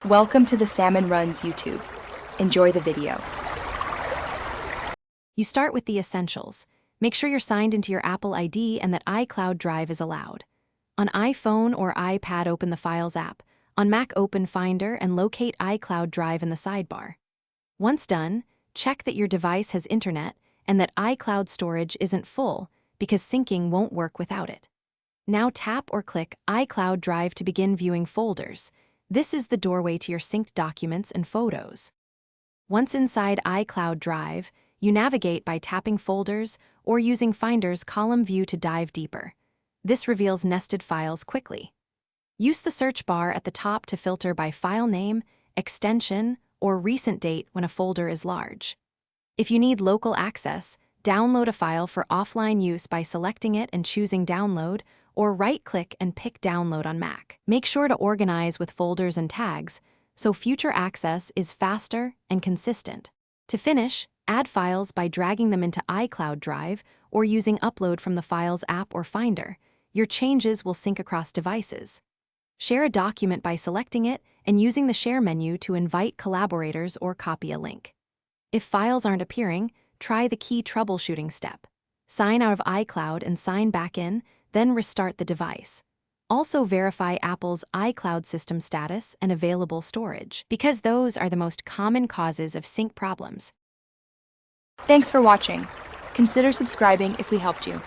Welcome to the Salmon Runs YouTube. Enjoy the video. You start with the essentials. Make sure you're signed into your Apple ID and that iCloud Drive is allowed. On iPhone or iPad, open the Files app. On Mac, open Finder and locate iCloud Drive in the sidebar. Once done, check that your device has internet and that iCloud storage isn't full, because syncing won't work without it. Now tap or click iCloud Drive to begin viewing folders. This is the doorway to your synced documents and photos. Once inside iCloud Drive, you navigate by tapping Folders or using Finder's column view to dive deeper. This reveals nested files quickly. Use the search bar at the top to filter by file name, extension, or recent date when a folder is large. If you need local access, download a file for offline use by selecting it and choosing Download, or right-click and pick Download on Mac. Make sure to organize with folders and tags, so future access is faster and consistent. To finish, add files by dragging them into iCloud Drive or using Upload from the Files app or Finder. Your changes will sync across devices. Share a document by selecting it and using the Share menu to invite collaborators or copy a link. If files aren't appearing, try the key troubleshooting step. Sign out of iCloud and sign back in, then restart the device. Also verify Apple's iCloud system status and available storage, because those are the most common causes of sync problems. Thanks for watching. Consider subscribing if we helped you.